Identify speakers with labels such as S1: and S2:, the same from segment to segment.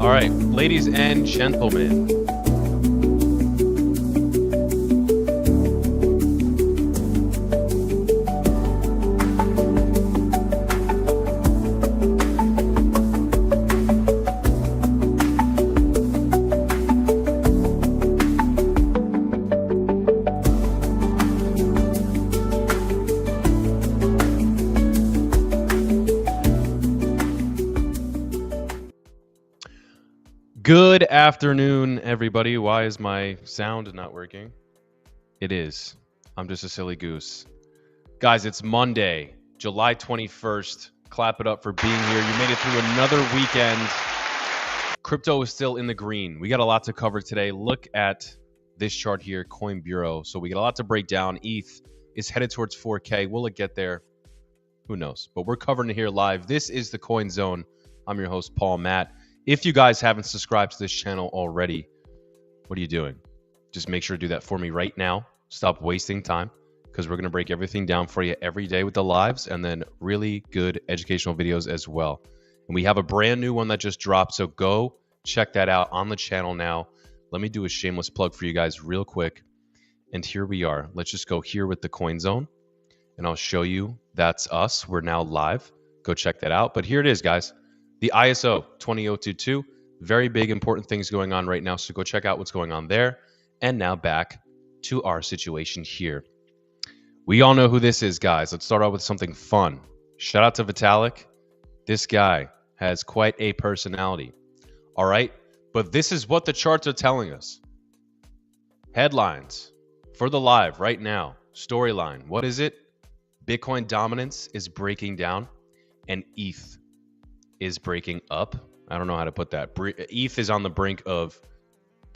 S1: All right, ladies and gentlemen. Good afternoon, everybody. Why is my sound not working? It is. I'm just a silly goose. Guys, it's Monday, July 21st. Clap it up for being here. You made it through another weekend. Crypto is still in the green. We got a lot to cover today. Look at this chart here, Coin Bureau. So we got a lot to break down. ETH is headed towards 4K. Will it get there? Who knows? But we're covering it here live. This is the Coin Zone. I'm your host, Paul Matt. If you guys haven't subscribed to this channel already, what are you doing? Just make sure to do that for me right now. Stop wasting time, because we're going to break everything down for you every day with the lives and then really good educational videos as well. And we have a brand new one that just dropped, so go check that out on the channel now. Let me do a shameless plug for you guys real quick. And here we are. Let's just go here with the Coin Zone, and I'll show you that's us. We're now live. Go check that out. But here it is, guys. The ISO 20022, very big, important things going on right now. So go check out what's going on there. And now back to our situation here. We all know who this is, guys. Let's start out with something fun. Shout out to Vitalik. This guy has quite a personality. All right. But this is what the charts are telling us. Headlines for the live right now. Storyline. What is it? Bitcoin dominance is breaking down and ETH is breaking up. I don't know how to put that. ETH is on the brink of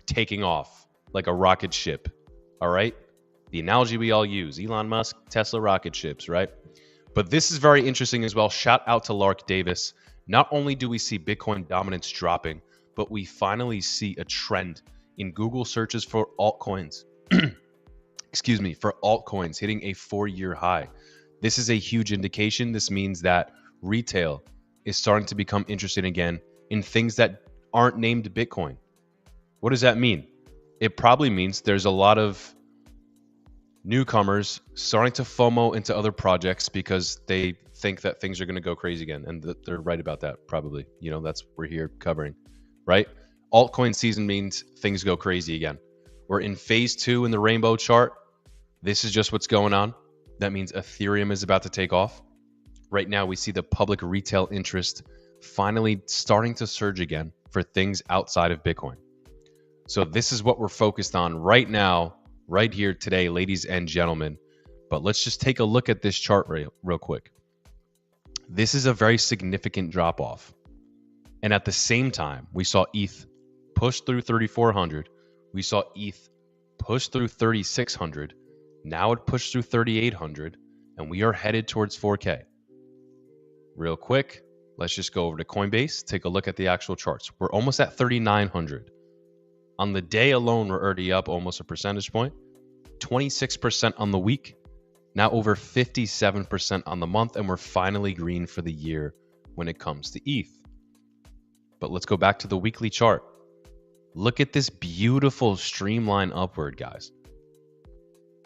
S1: taking off like a rocket ship. All right. The analogy we all use, Elon Musk, Tesla rocket ships, right? But this is very interesting as well. Shout out to Lark Davis. Not only do we see Bitcoin dominance dropping, but we finally see a trend in Google searches for altcoins. Excuse me, for altcoins hitting a 4-year high. This is a huge indication. This means that retail is starting to become interested again in things that aren't named Bitcoin. What does that mean? It probably means there's a lot of newcomers starting to FOMO into other projects because they think that things are going to go crazy again. And they're right about that, probably. You know, that's what we're here covering, right? Altcoin season means things go crazy again. We're in phase 2 in the rainbow chart. This is just what's going on. That means Ethereum is about to take off. Right now, we see the public retail interest finally starting to surge again for things outside of Bitcoin. So this is what we're focused on right now, right here today, ladies and gentlemen. But let's just take a look at this chart real quick. This is a very significant drop off. And at the same time, we saw ETH push through 3,400. We saw ETH push through 3,600. Now it pushed through 3,800, and we are headed towards 4K. Real quick, let's just go over to Coinbase, take a look at the actual charts. We're almost at 3,900. On the day alone, we're already up almost a percentage point, 26% on the week, now over 57% on the month, and we're finally green for the year when it comes to ETH. But let's go back to the weekly chart. Look at this beautiful streamline upward, guys.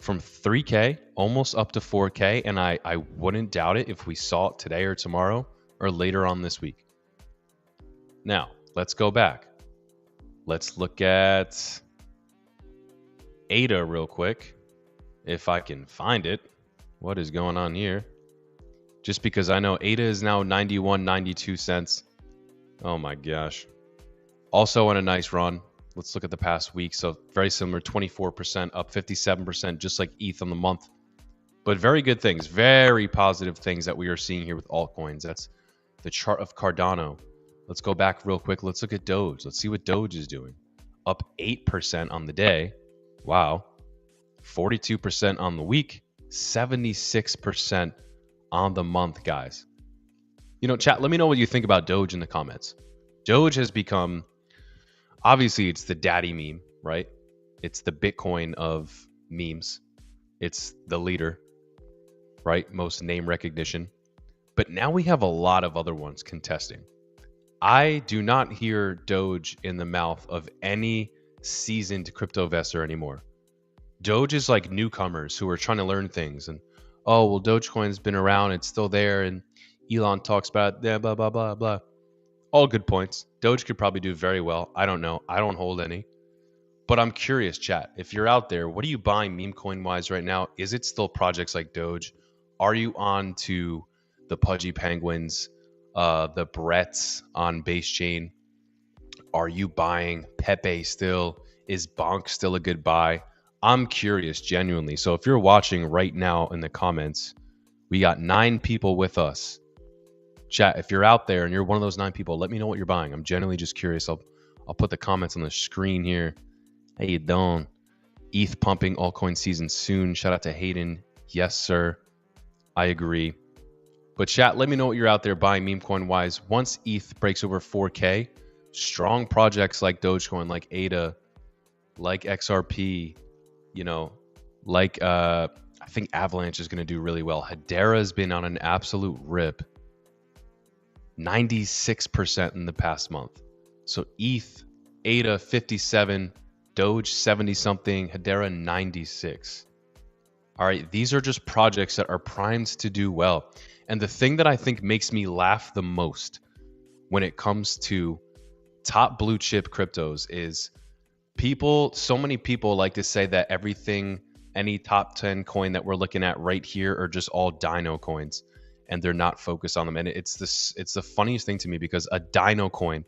S1: From 3K almost up to 4K, and I wouldn't doubt it if we saw it today or tomorrow or later on this week. Now, let's go back. Let's look at ADA real quick, if I can find it. What is going on here? Just because I know ADA is now 91, 92 cents. Oh my gosh. Also on a nice run. Let's look at the past week. So very similar, 24% up, 57%, just like ETH on the month. But very good things, very positive things that we are seeing here with altcoins. That's the chart of Cardano. Let's go back real quick. Let's look at Doge. Let's see what Doge is doing. Up 8% on the day. Wow. 42% on the week. 76% on the month, guys. You know, chat, let me know what you think about Doge in the comments. Doge has become, obviously, it's the daddy meme, right? It's the Bitcoin of memes. It's the leader, right? Most name recognition. But now we have a lot of other ones contesting. I do not hear Doge in the mouth of any seasoned crypto investor anymore. Doge is like newcomers who are trying to learn things, and oh well, Dogecoin's been around, it's still there, and Elon talks about it, yeah, blah blah blah blah. All good points. Doge could probably do very well. I don't know. I don't hold any. But I'm curious, chat. If you're out there, what are you buying meme coin wise right now? Is it still projects like Doge? Are you on to the Pudgy Penguins, the Bretts on base chain? Are you buying Pepe still? Is Bonk still a good buy? I'm curious, genuinely. So if you're watching right now in the comments, we got 9 people with us. Chat, if you're out there and you're one of those 9 people, let me know what you're buying. I'm genuinely just curious. I'll put the comments on the screen here. How you doing? ETH pumping altcoin season soon. Shout out to Hayden. Yes, sir. I agree. But chat, let me know what you're out there buying meme coin wise. Once ETH breaks over 4K, strong projects like Dogecoin, like ADA, like XRP, you know, like I think Avalanche is going to do really well. Hedera has been on an absolute rip. 96% in the past month. So ETH, ADA 57, Doge 70 something, Hedera 96. All right, these are just projects that are primed to do well. And the thing that I think makes me laugh the most when it comes to top blue chip cryptos is so many people like to say that everything, any top 10 coin that we're looking at right here are just all dino coins and they're not focused on them. And it's the funniest thing to me because a dino coin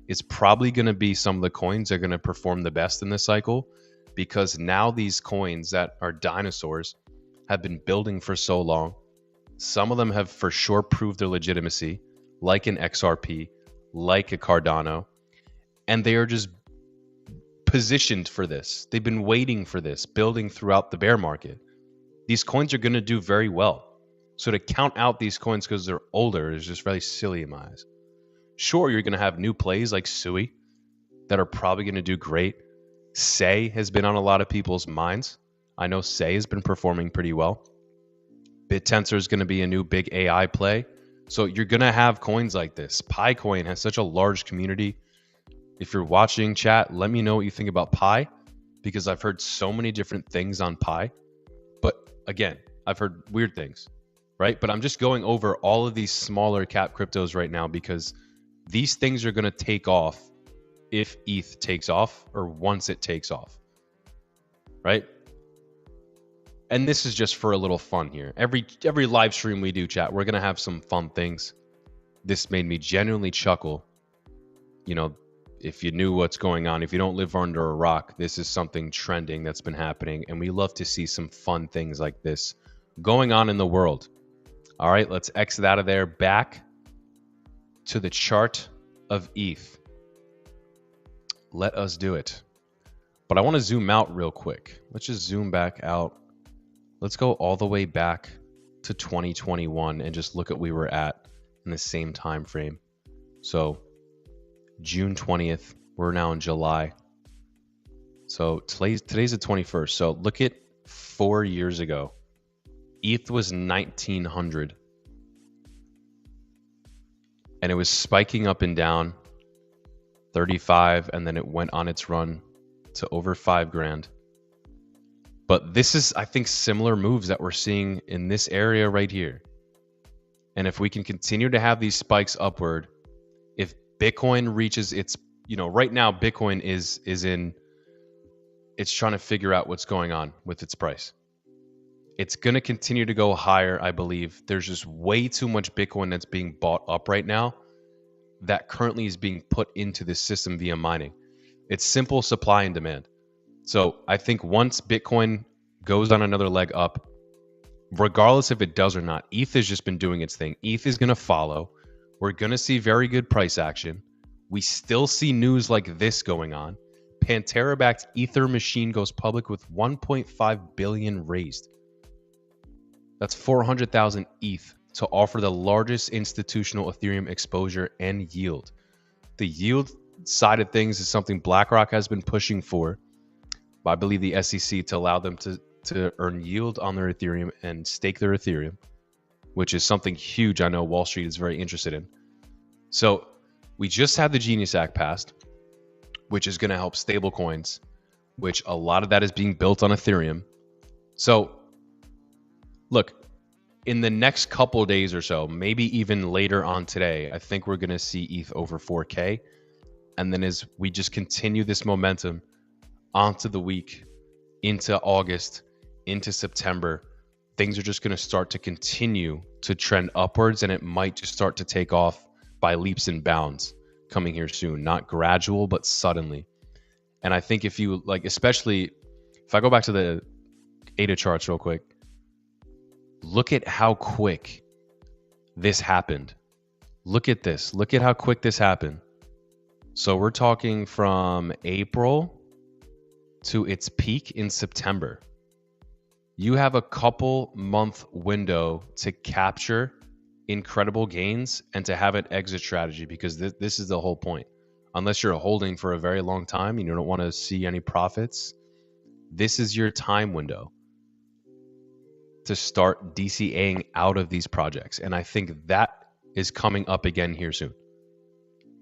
S1: is probably going to be some of the coins that are going to perform the best in this cycle because now these coins that are dinosaurs have been building for so long. Some of them have for sure proved their legitimacy, like an XRP, like a Cardano, and they are just positioned for this. They've been waiting for this, building throughout the bear market. These coins are going to do very well. So to count out these coins because they're older is just really silly in my eyes. Sure, you're going to have new plays like Sui that are probably going to do great. Say has been on a lot of people's minds. I know Say has been performing pretty well. BitTensor is going to be a new big AI play. So you're going to have coins like this. PiCoin has such a large community. If you're watching chat, let me know what you think about Pi because I've heard so many different things on Pi. But again, I've heard weird things, right? But I'm just going over all of these smaller cap cryptos right now because these things are going to take off if ETH takes off or once it takes off, right? And this is just for a little fun here. Every live stream we do, chat, we're going to have some fun things. This made me genuinely chuckle. You know, if you knew what's going on, if you don't live under a rock, this is something trending that's been happening. And we love to see some fun things like this going on in the world. All right, let's exit out of there. Back to the chart of ETH. Let us do it. But I want to zoom out real quick. Let's just zoom back out. Let's go all the way back to 2021 and just look at where we were at in the same time frame. So June 20th, we're now in July. So today's the 21st. So look at 4 years ago. ETH was 1900. And it was spiking up and down 35, and then it went on its run to over 5 grand. But this is, I think, similar moves that we're seeing in this area right here. And if we can continue to have these spikes upward, if Bitcoin reaches its, right now Bitcoin is it's trying to figure out what's going on with its price. It's going to continue to go higher, I believe. There's just way too much Bitcoin that's being bought up right now that currently is being put into this system via mining. It's simple supply and demand. So I think once Bitcoin goes on another leg up, regardless if it does or not, ETH has just been doing its thing. ETH is going to follow. We're going to see very good price action. We still see news like this going on. Pantera-backed Ether machine goes public with 1.5 billion raised. That's 400,000 ETH to offer the largest institutional Ethereum exposure and yield. The yield side of things is something BlackRock has been pushing for, I believe the SEC, to allow them to earn yield on their Ethereum and stake their Ethereum, which is something huge I know Wall Street is very interested in. So We just had the Genius Act passed, which is going to help stablecoins, which a lot of that is being built on Ethereum. So look, in the next couple of days or so, maybe even later on today, I think we're going to see ETH over 4K. And then as we just continue this momentum onto the week, into August, into September, things are just going to start to continue to trend upwards, and it might just start to take off by leaps and bounds coming here soon. Not gradual, but suddenly. And I think if you like, especially if I go back to the ADA charts real quick, look at how quick this happened. Look at this. Look at how quick this happened. So we're talking from April to its peak in September. You have a couple month window to capture incredible gains and to have an exit strategy, because this is the whole point. Unless you're holding for a very long time and you don't want to see any profits, this is your time window to start DCAing out of these projects. And I think that is coming up again here soon.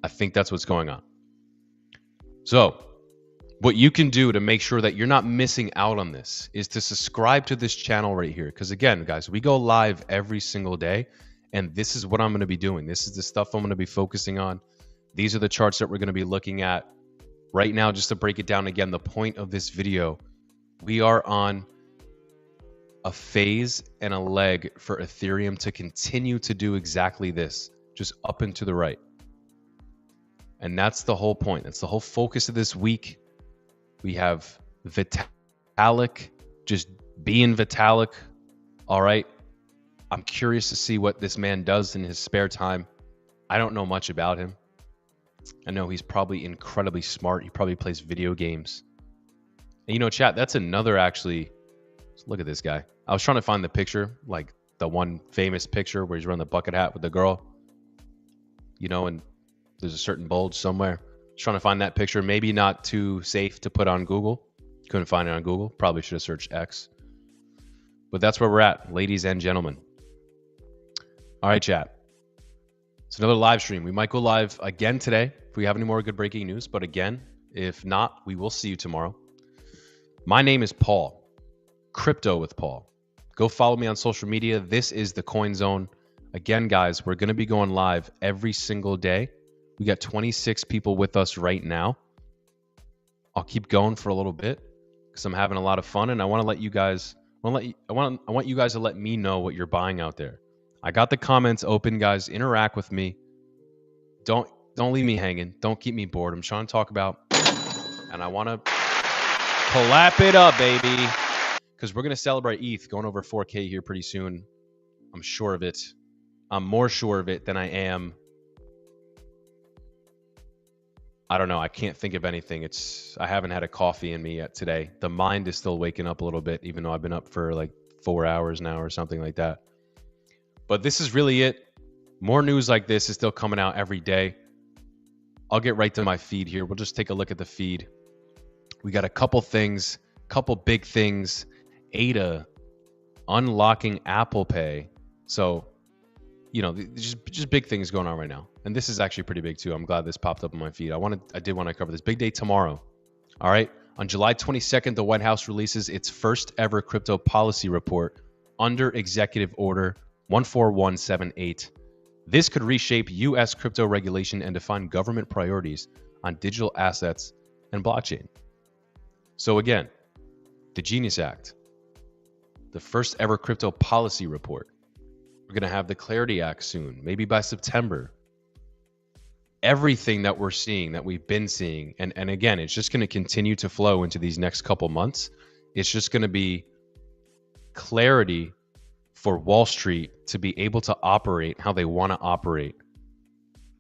S1: I think that's what's going on. So what you can do to make sure that you're not missing out on this is to subscribe to this channel right here. Because again, guys, we go live every single day, and this is what I'm going to be doing. This is the stuff I'm going to be focusing on. These are the charts that we're going to be looking at right now. Just to break it down again, the point of this video, we are on a phase and a leg for Ethereum to continue to do exactly this, just up and to the right. And that's the whole point. That's the whole focus of this week. We have Vitalik just being Vitalik. All right. I'm curious to see what this man does in his spare time. I don't know much about him. I know he's probably incredibly smart. He probably plays video games. And you know, chat, that's another actually. Look at this guy. I was trying to find the picture, like the one famous picture where he's wearing the bucket hat with the girl, you know, and there's a certain bulge somewhere. Trying to find that picture. Maybe not too safe to put on Google. Couldn't find it on Google. Probably should have searched X. But that's where we're at, ladies and gentlemen. All right, chat. It's another live stream. We might go live again today if we have any more good breaking news. But again, if not, we will see you tomorrow. My name is Paul. Crypto with Paul. Go follow me on social media. This is the Coin Zone. Again, guys, we're going to be going live every single day. We got 26 people with us right now. I'll keep going for a little bit because I'm having a lot of fun, and I want to let you guys. I want you guys to let me know what you're buying out there. I got the comments open, guys. Interact with me. Don't leave me hanging. Don't keep me bored. I'm trying to talk about, and I want to clap it up, baby, because we're gonna celebrate ETH going over 4K here pretty soon. I'm sure of it. I'm more sure of it than I am. I don't know. I can't think of anything. I haven't had a coffee in me yet today. The mind is still waking up a little bit, even though I've been up for like 4 hours now or something like that. But this is really it. More news like this is still coming out every day. I'll get right to my feed here. We'll just take a look at the feed. We got a couple things, couple big things. ADA unlocking Apple Pay. So, you know, just big things going on right now. And this is actually pretty big too. I'm glad this popped up on my feed. I did want to cover this. Big day tomorrow. All right. On July 22nd, the White House releases its first ever crypto policy report under Executive Order 14178. This could reshape U.S. crypto regulation and define government priorities on digital assets and blockchain. So again, the Genius Act, the first ever crypto policy report. We're going to have the Clarity Act soon, maybe by September. Everything that we're seeing, that we've been seeing, and again, it's just going to continue to flow into these next couple months. It's just going to be clarity for Wall Street to be able to operate how they want to operate.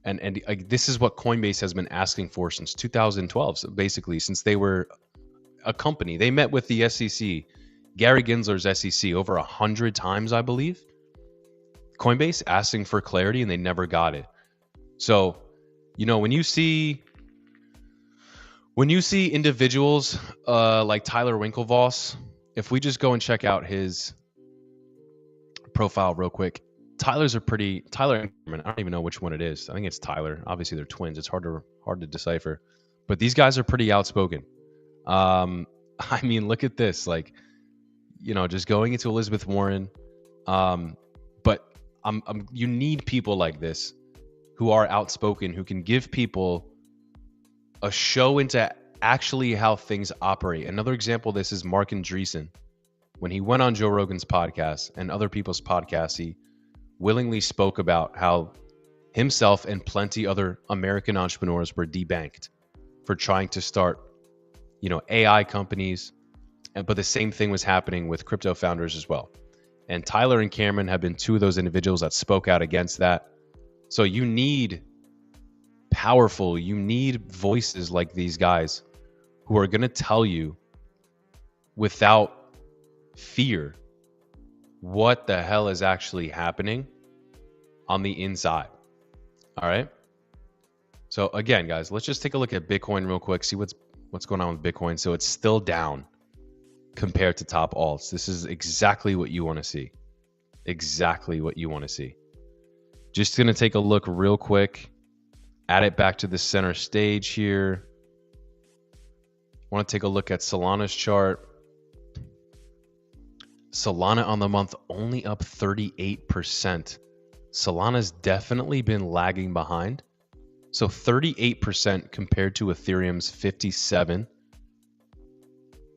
S1: And this is what Coinbase has been asking for since 2012, so basically since they were a company. They met with the SEC, Gary Gensler's SEC, over 100 times, I believe. Coinbase asking for clarity, and they never got it. So, you know, when you see individuals like Tyler Winklevoss, if we just go and check out his profile real quick, Tyler and Cameron, I don't even know which one it is. I think it's Tyler. Obviously they're twins. It's hard to decipher. But these guys are pretty outspoken. I mean, look at this. Like, just going into Elizabeth Warren. But you need people like this who are outspoken, who can give people a show into actually how things operate. Another example of this is Mark Andreessen. When he went on Joe Rogan's podcast and other people's podcasts, he willingly spoke about how himself and plenty other American entrepreneurs were debanked for trying to start, AI companies. But the same thing was happening with crypto founders as well. And Tyler and Cameron have been two of those individuals that spoke out against that. So you need voices like these guys who are going to tell you without fear what the hell is actually happening on the inside. All right. So again, guys, let's just take a look at Bitcoin real quick, see what's going on with Bitcoin. So it's still down compared to top alts. This is exactly what you want to see. Exactly what you want to see. Just going to take a look real quick, add it back to the center stage here. Want to take a look at Solana's chart. Solana on the month only up 38%. Solana's definitely been lagging behind. So 38% compared to Ethereum's 57%.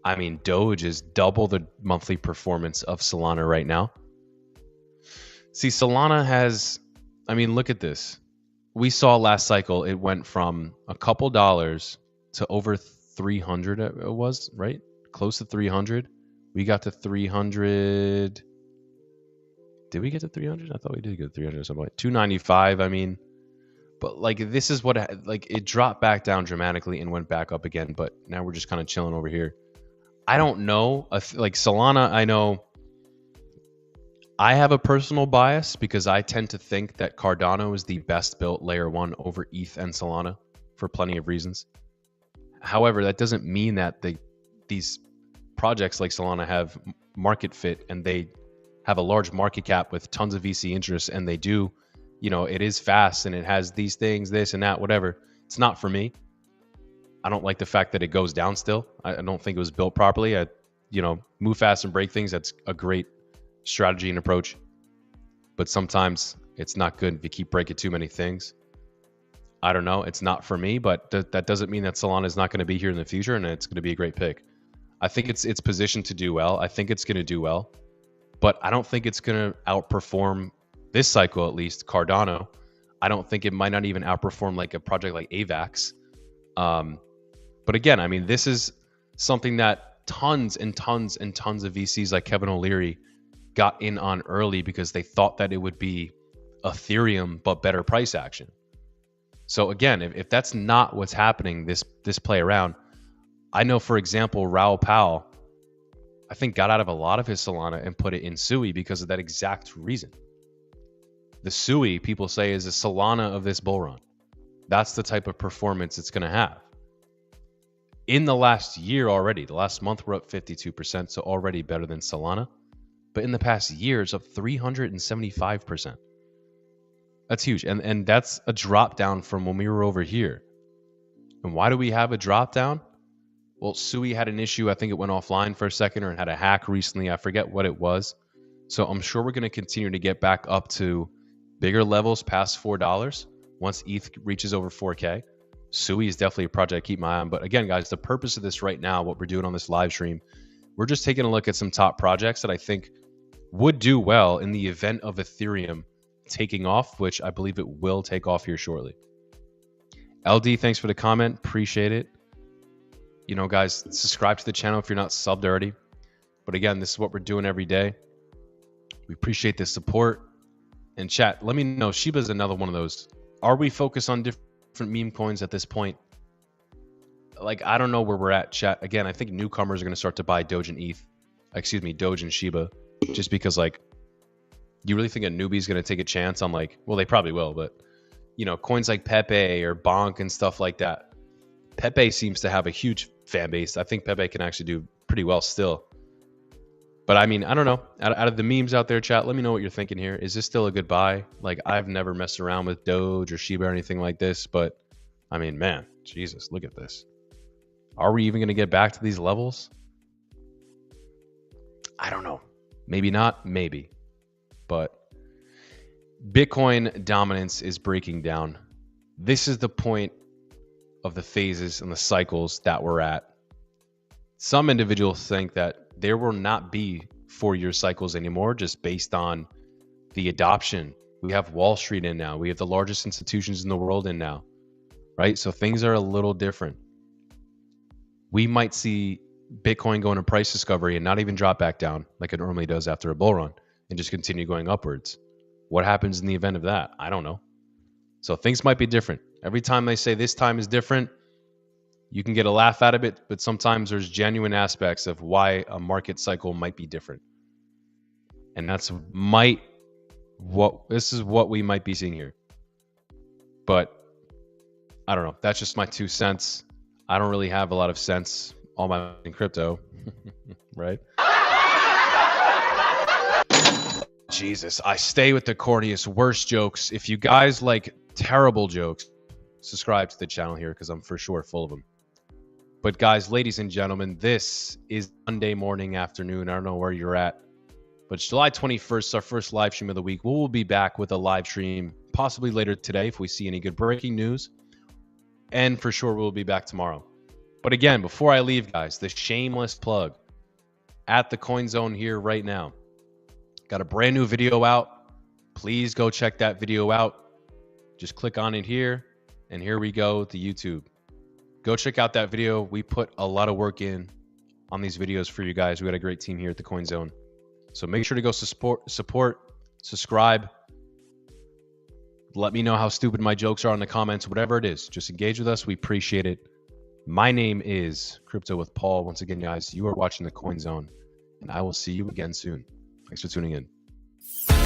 S1: I mean, Doge is double the monthly performance of Solana right now. See, Solana has, look at this. We saw last cycle, it went from a couple dollars to over 300. It was, right? Close to 300. We got to 300. Did we get to 300? I thought we did get to 300 or something like 295. But this is what, it dropped back down dramatically and went back up again. But now we're just kind of chilling over here. I don't know. Solana, I know I have a personal bias because I tend to think that Cardano is the best built layer 1 over ETH and Solana for plenty of reasons. However, that doesn't mean that these projects like Solana have market fit and they have a large market cap with tons of VC interest, and they do, it is fast and it has these things, this and that, whatever. It's not for me. I don't like the fact that it goes down still. I don't think it was built properly. Move fast and break things. That's a great strategy and approach. But sometimes it's not good if you keep breaking too many things. I don't know. It's not for me, but that doesn't mean that Solana is not going to be here in the future and it's going to be a great pick. I think it's positioned to do well. I think it's going to do well, but I don't think it's going to outperform this cycle, at least Cardano. I don't think it might not even outperform like a project like AVAX. But again, this is something that tons and tons and tons of VCs like Kevin O'Leary got in on early because they thought that it would be Ethereum, but better price action. So again, if that's not what's happening this play around, I know, for example, Raoul Pal, I think got out of a lot of his Solana and put it in Sui because of that exact reason. The Sui, people say, is a Solana of this bull run. That's the type of performance it's going to have. In the last year already, the last month we're up 52%, so already better than Solana. But in the past year, it's up 375%. That's huge. And that's a drop down from when we were over here. And why do we have a drop down? Well, Sui had an issue. I think it went offline for a second, or it had a hack recently. I forget what it was. So I'm sure we're going to continue to get back up to bigger levels past $4 once ETH reaches over 4K. Sui is definitely a project I keep my eye on. But again, guys, the purpose of this right now, what we're doing on this live stream, we're just taking a look at some top projects that I think would do well in the event of Ethereum taking off, which I believe it will take off here shortly. LD, thanks for the comment. Appreciate it. Guys, subscribe to the channel if you're not subbed already. But again, this is what we're doing every day. We appreciate the support. And chat, let me know. Shiba is another one of those. Are we focused on different meme coins at this point? I don't know where we're at, chat. Again, I think newcomers are going to start to buy Doge and ETH. Doge and Shiba. Just because, you really think a newbie is going to take a chance on, well, they probably will, but, coins like Pepe or Bonk and stuff like that. Pepe seems to have a huge fan base. I think Pepe can actually do pretty well still. But I mean, I don't know. Out of the memes out there, chat, let me know what you're thinking here. Is this still a good buy? Like, I've never messed around with Doge or Shiba or anything like this, but I mean, man, Jesus, look at this. Are we even going to get back to these levels? I don't know. Maybe not, maybe. But Bitcoin dominance is breaking down. This is the point of the phases and the cycles that we're at. Some individuals think that there will not be 4-year cycles anymore just based on the adoption. We have Wall Street in now. We have the largest institutions in the world in now, right? So things are a little different. We might see Bitcoin go into price discovery and not even drop back down like it normally does after a bull run and just continue going upwards. What happens in the event of that? I don't know. So things might be different. Every time they say this time is different, you can get a laugh out of it, but sometimes there's genuine aspects of why a market cycle might be different. And this is what we might be seeing here. But I don't know. That's just my 2 cents. I don't really have a lot of sense all my in crypto, right? Jesus, I stay with the corniest, worst jokes. If you guys like terrible jokes, subscribe to the channel here because I'm for sure full of them. But guys, ladies and gentlemen, this is Monday morning, afternoon. I don't know where you're at, but it's July 21st, our first live stream of the week. We'll be back with a live stream possibly later today if we see any good breaking news. And for sure, we'll be back tomorrow. But again, before I leave, guys, the shameless plug at the Coin Zone here right now. Got a brand new video out. Please go check that video out. Just click on it here. And here we go to YouTube. Go check out that video. We put a lot of work in on these videos for you guys. We got a great team here at the Coin Zone. So make sure to go support, subscribe. Let me know how stupid my jokes are in the comments, whatever it is. Just engage with us. We appreciate it. My name is Crypto with Paul. Once again, guys, you are watching the Coin Zone, and I will see you again soon. Thanks for tuning in.